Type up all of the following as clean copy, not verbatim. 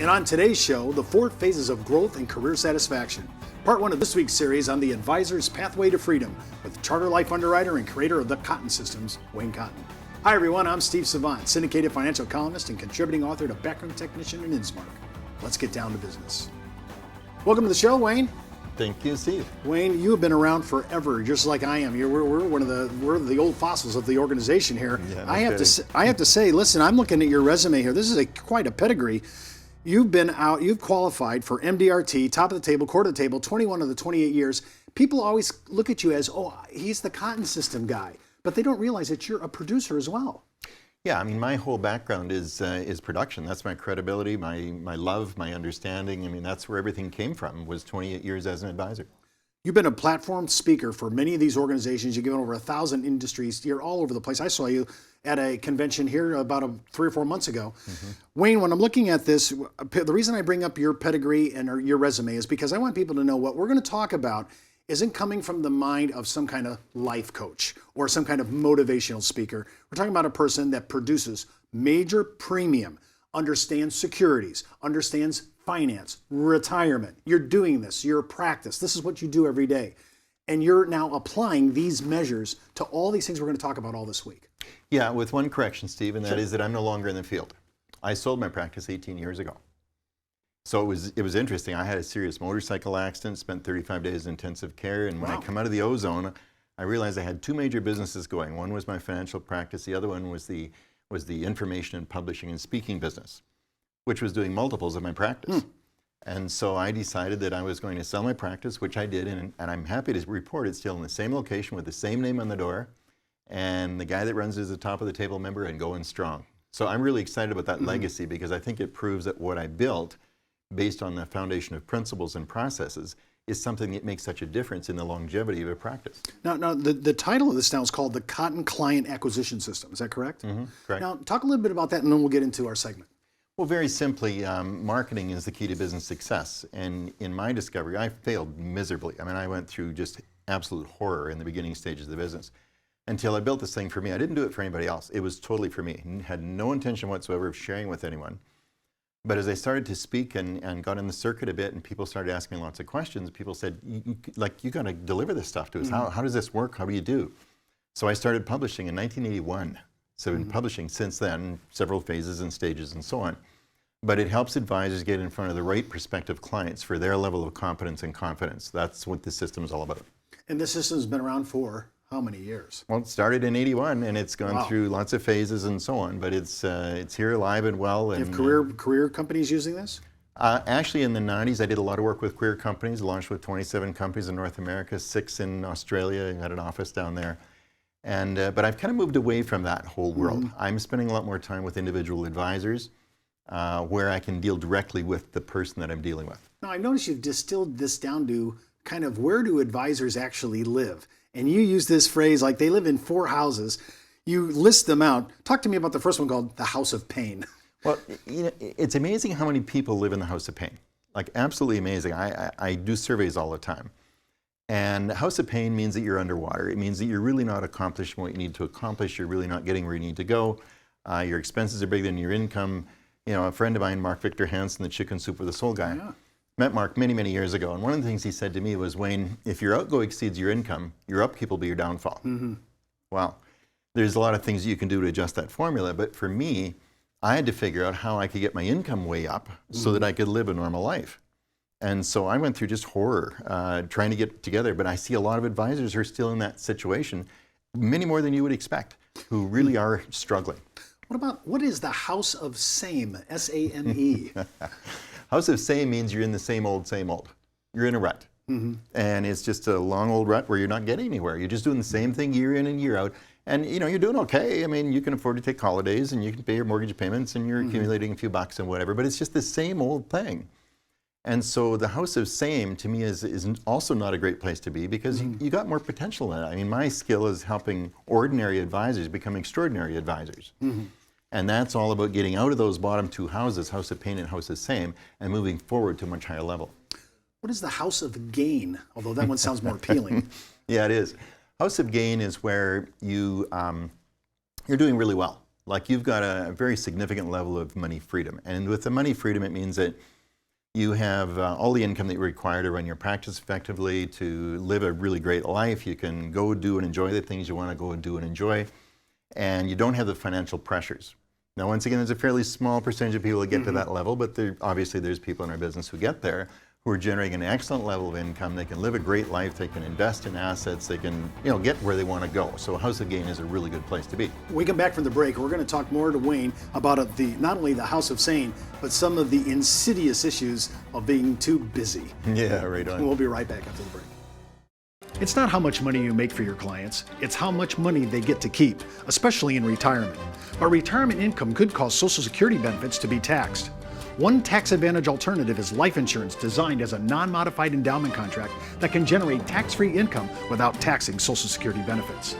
And on today's show, the 4 phases of growth and career satisfaction. Part 1 of this week's series on the advisor's pathway to freedom with charter life underwriter and creator of the Cotton Systems, Wayne Cotton. Hi everyone, I'm Steve Savant, syndicated financial columnist and contributing author to Background Technician and Innsmark. Let's get down to business. Welcome to the show, Wayne. Thank you, Steve. Wayne, you have been around forever, just like I am. We're the old fossils of the organization here. Yeah, I have to say, listen, I'm looking at your resume here. This is quite a pedigree. You've qualified for MDRT, top of the table, quarter of the table, 21 of the 28 years. People always look at you as, oh, he's the cotton system guy, but they don't realize that you're a producer as well. Yeah, I mean, my whole background is production. That's my credibility, my love, my understanding. I mean, that's where everything came from, was 28 years as an advisor. You've been a platform speaker for many of these organizations. You've given over 1,000 industries. You're all over the place. I saw you at a convention here about 3 or 4 months ago. Mm-hmm. Wayne, when I'm looking at this, the reason I bring up your pedigree and your resume is because I want people to know what we're going to talk about isn't coming from the mind of some kind of life coach or some kind of motivational speaker. We're talking about a person that produces major premium, understands securities, understands finance, retirement. You're doing this, you're a practice. This is what you do every day. And you're now applying these measures to all these things we're going to talk about all this week. Yeah, with one correction, Steve, and that Sure. is that I'm no longer in the field. I sold my practice 18 years ago. So it was interesting. I had a serious motorcycle accident, spent 35 days in intensive care, and when I come out of the ozone, I realized I had 2 major businesses going. One was my financial practice, the other one was the information and publishing and speaking business, which was doing multiples of my practice. And so I decided that I was going to sell my practice, which I did, and I'm happy to report it's still in the same location with the same name on the door, and the guy that runs it is a top of the table member and going strong. So I'm really excited about that legacy because I think it proves that what I built, based on the foundation of principles and processes, is something that makes such a difference in the longevity of a practice. Now the title of this now is called the Cotton Client Acquisition System. Is that correct? Mm-hmm, correct. Now talk a little bit about that and then we'll get into our segment. Well, very simply, marketing is the key to business success. And in my discovery, I failed miserably. I mean, I went through just absolute horror in the beginning stages of the business until I built this thing for me. I didn't do it for anybody else. It was totally for me. Had no intention whatsoever of sharing with anyone. But as I started to speak and got in the circuit a bit and people started asking lots of questions, people said, you got to deliver this stuff to us. How does this work? How do you do? So I started publishing in 1981. So I've been publishing since then, several phases and stages and so on. But it helps advisors get in front of the right prospective clients for their level of competence and confidence. That's what the system is all about. And this system's been around for how many years? Well, it started in 81 and it's gone through lots of phases and so on, but it's here alive and well. And you have career companies using this? Actually, in the 90s, I did a lot of work with career companies, launched with 27 companies in North America, 6 in Australia, and had an office down there. And but I've kind of moved away from that whole world. I'm spending a lot more time with individual advisors where I can deal directly with the person that I'm dealing with. Now, I've noticed you've distilled this down to kind of where do advisors actually live? And you use this phrase like they live in 4 houses. You list them out. Talk to me about the first one called the House of Pain. Well, you know, it's amazing how many people live in the House of Pain. Like absolutely amazing. I do surveys all the time. And House of Pain means that you're underwater. It means that you're really not accomplishing what you need to accomplish. You're really not getting where you need to go. Your expenses are bigger than your income. You know, a friend of mine, Mark Victor Hansen, the Chicken Soup for the Soul guy, met Mark many, many years ago. And one of the things he said to me was, Wayne, if your outgo exceeds your income, your upkeep will be your downfall. Well, there's a lot of things that you can do to adjust that formula. But for me, I had to figure out how I could get my income way up so that I could live a normal life. And so I went through just horror trying to get together. But I see a lot of advisors who are still in that situation, many more than you would expect, who really are struggling. What is the House of Same, S-A-M-E? House of Same means you're in the same old, same old. You're in a rut. And it's just a long old rut where you're not getting anywhere. You're just doing the same thing year in and year out. And you know, you're doing okay. I mean, you can afford to take holidays and you can pay your mortgage payments and you're accumulating a few bucks and whatever, but it's just the same old thing. And so the House of Same to me is also not a great place to be because you got more potential in it. I mean, my skill is helping ordinary advisors become extraordinary advisors. And that's all about getting out of those bottom 2 houses, House of Pain and House of Same, and moving forward to a much higher level. What is the House of Gain? Although that one sounds more appealing. Yeah, it is. House of Gain is where you're doing really well. Like you've got a very significant level of money freedom. And with the money freedom, it means that you have all the income that you require to run your practice effectively, to live a really great life. You can go do and enjoy the things you want to go and do and enjoy. And you don't have the financial pressures. Now, once again, there's a fairly small percentage of people that get to that level, but obviously there's people in our business who get there, who are generating an excellent level of income. They can live a great life. They can invest in assets. They can, get where they want to go. So House of Gain is a really good place to be. When we come back from the break, we're going to talk more to Wayne about not only the House of Sane, but some of the insidious issues of being too busy. Yeah, right on. And we'll be right back after the break. It's not how much money you make for your clients, it's how much money they get to keep, especially in retirement. But retirement income could cause Social Security benefits to be taxed. One tax advantage alternative is life insurance designed as a non-modified endowment contract that can generate tax-free income without taxing Social Security benefits.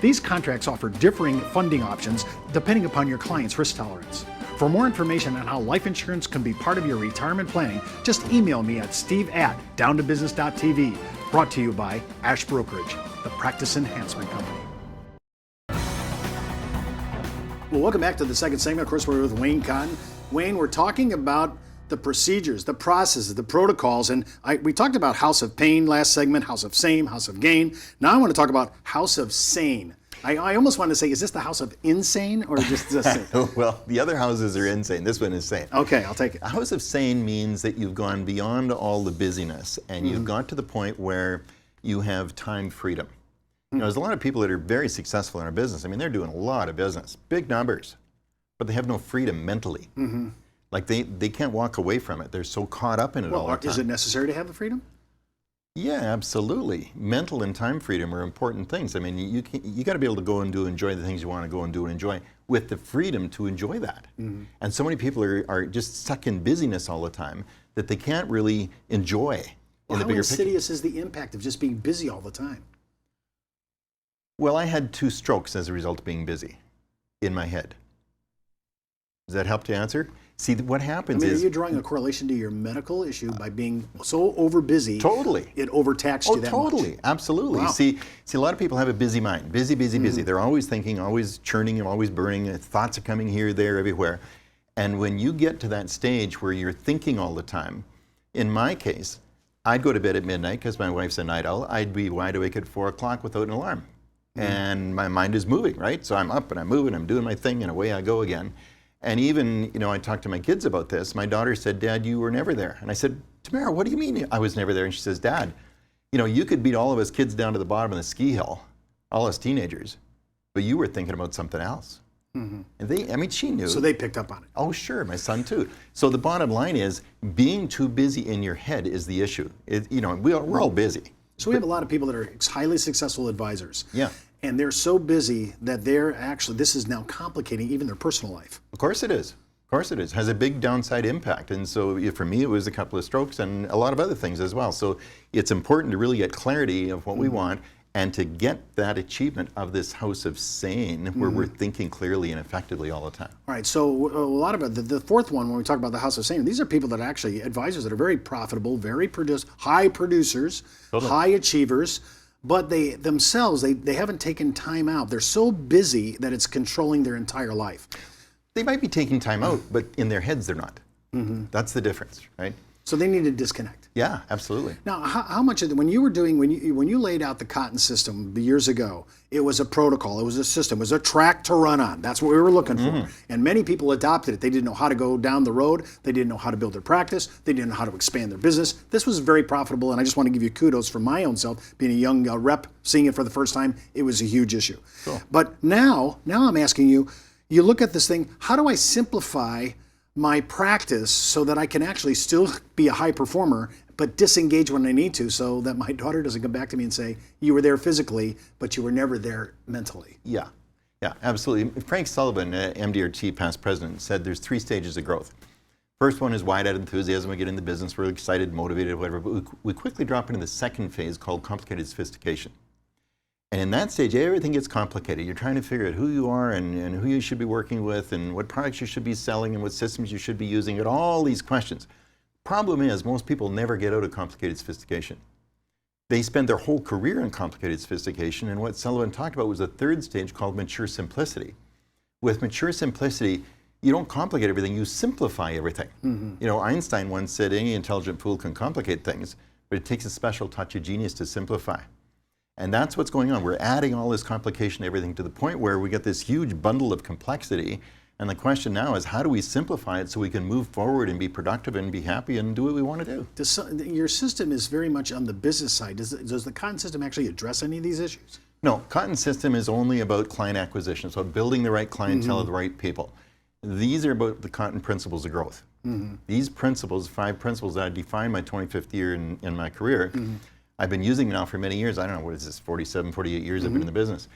These contracts offer differing funding options depending upon your client's risk tolerance. For more information on how life insurance can be part of your retirement planning, just email me at steve@downtobusiness.tv. Brought to you by Ash Brokerage, the practice enhancement company. Well, welcome back to the second segment. Of course, we're with Wayne Cotton. Wayne, we're talking about the procedures, the processes, the protocols, and we talked about House of Pain last segment, House of Sane, House of Gain. Now I want to talk about House of Sane. I almost want to say, is this the House of Insane or just the Sane? Well, the other houses are insane. This one is sane. Okay, I'll take it. A House of Sane means that you've gone beyond all the busyness and you've got to the point where you have time freedom. There's a lot of people that are very successful in our business. I mean, they're doing a lot of business, big numbers, but they have no freedom mentally. Like they can't walk away from it. They're so caught up in it all the time. Is it necessary to have the freedom? Yeah, absolutely. Mental and time freedom are important things. I mean, you got to be able to go and enjoy the things you want to go and do and enjoy with the freedom to enjoy that. And so many people are just stuck in busyness all the time that they can't really enjoy in the bigger picture. How insidious is the impact of just being busy all the time? Well, I had 2 strokes as a result of being busy in my head. Does that help to answer? See, what happens is... Are you drawing a correlation to your medical issue by being so over busy? Totally. It overtaxed you that much? Totally. Absolutely. Wow. See, a lot of people have a busy mind. Busy. They're always thinking, always churning, always burning. Thoughts are coming here, there, everywhere. And when you get to that stage where you're thinking all the time, in my case, I'd go to bed at midnight because my wife's a night owl. I'd be wide awake at 4 o'clock without an alarm. And my mind is moving, right? So I'm up and I'm moving, I'm doing my thing, and away I go again. And even, I talked to my kids about this. My daughter said, "Dad, you were never there." And I said, "Tamara, what do you mean I was never there?" And she says, "Dad, you could beat all of us kids down to the bottom of the ski hill, all us teenagers, but you were thinking about something else." And she knew. So they picked up on it. Oh, sure, my son too. So the bottom line is, being too busy in your head is the issue. We're all busy. So we have a lot of people that are highly successful advisors. Yeah. And they're so busy that this is now complicating even their personal life. Of course it is. Of course it is. Has a big downside impact. And so for me, it was a couple of strokes and a lot of other things as well. So it's important to really get clarity of what we want and to get that achievement of this House of Sane where we're thinking clearly and effectively all the time. All right, so a lot of it, the fourth one, when we talk about the House of Sane, these are people that are actually advisors that are very profitable, high producers, Totally. High achievers, but they themselves, they haven't taken time out. They're so busy that it's controlling their entire life. They might be taking time out, but in their heads they're not. That's the difference, right? So they need to disconnect. Yeah, absolutely. Now, how much of when you laid out the Cotton system years ago, it was a protocol, it was a system, it was a track to run on. That's what we were looking for. And many people adopted it. They didn't know how to go down the road. They didn't know how to build their practice. They didn't know how to expand their business. This was very profitable, and I just want to give you kudos for my own self, being a young rep, seeing it for the first time. It was a huge issue. Cool. But now I'm asking you, you look at this thing, how do I simplify my practice so that I can actually still be a high performer, but disengage when I need to, so that my daughter doesn't come back to me and say, "You were there physically, but you were never there mentally." Yeah, absolutely. Frank Sullivan, MDRT past president, said there's 3 stages of growth. First one is wide-eyed enthusiasm. We get in the business, we're excited, motivated, whatever, but we quickly drop into the second phase called complicated sophistication. And in that stage, everything gets complicated. You're trying to figure out who you are and who you should be working with and what products you should be selling and what systems you should be using and all these questions. Problem is, most people never get out of complicated sophistication. They spend their whole career in complicated sophistication, and what Sullivan talked about was a third stage called mature simplicity, With mature simplicity, you don't complicate everything, you simplify everything. You know, Einstein once said any intelligent fool can complicate things, but it takes a special touch of genius to simplify. And that's what's going on. We're adding all this complication to everything to the point where we get this huge bundle of complexity. And the question now is, how do we simplify it so we can move forward and be productive and be happy and do what we want to do? Your system is very much on the business side. Does the cotton system actually address any of these issues? No, Cotton System is only about client acquisition, so building the right clientele of the right people. These are about the Cotton principles of growth. These principles, 5 principles that define my 25th year in my career, I've been using now for many years. I don't know, what is this, 47, 48 years I've been in the business.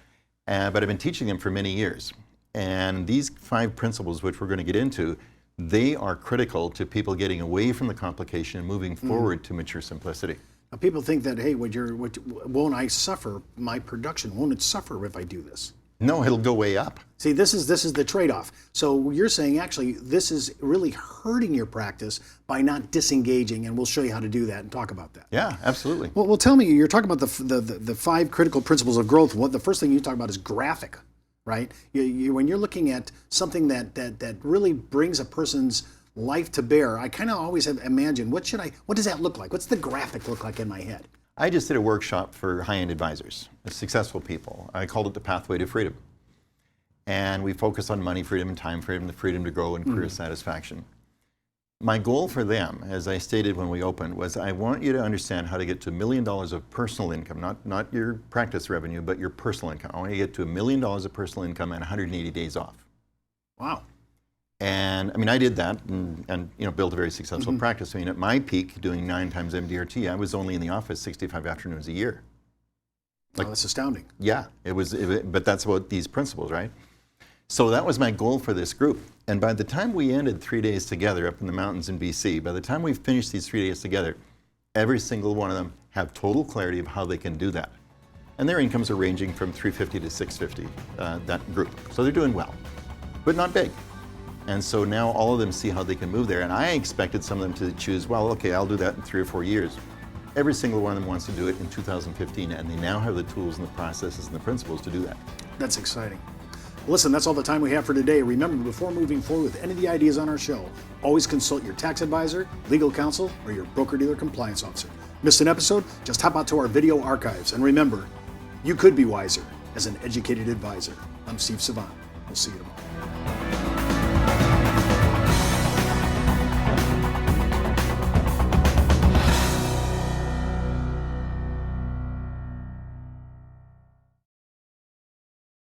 But I've been teaching them for many years. And these 5 principles, which we're going to get into, they are critical to people getting away from the complication and moving forward to mature simplicity. Now, people think that, hey, won't I suffer my production? Won't it suffer if I do this? No, it'll go way up. See, this is the trade-off. So you're saying actually this is really hurting your practice by not disengaging, and we'll show you how to do that and talk about that. Yeah, absolutely. Well, tell me, you're talking about the 5 critical principles of growth. The first thing you talk about is graphic, right? When you're looking at something that really brings a person's life to bear, I kind of always have imagined, what does that look like? What's the graphic look like in my head? I just did a workshop for high-end advisors, successful people. I called it the Pathway to Freedom. And we focused on money freedom and time freedom, the freedom to grow and career satisfaction. My goal for them, as I stated when we opened, was I want you to understand how to get to $1 million of personal income, not your practice revenue, but your personal income. I want you to get to $1 million of personal income and 180 days off. Wow. And I mean, I did that and you know, built a very successful practice. I mean, at my peak, doing 9 times MDRT, I was only in the office 65 afternoons a year. Like, that's astounding. Yeah, but that's about these principles, right? So that was my goal for this group. And by the time we ended 3 days together up in the mountains in BC, by the time we finished these 3 days together, every single one of them have total clarity of how they can do that. And their incomes are ranging from $350 to $650, that group. So they're doing well, but not big. And so now all of them see how they can move there. And I expected some of them to choose, well, okay, I'll do that in 3 or 4 years. Every single one of them wants to do it in 2015, and they now have the tools and the processes and the principles to do that. That's exciting. Listen, that's all the time we have for today. Remember, before moving forward with any of the ideas on our show, always consult your tax advisor, legal counsel, or your broker-dealer compliance officer. Missed an episode? Just hop out to our video archives. And remember, you could be wiser as an educated advisor. I'm Steve Savant. We'll see you tomorrow.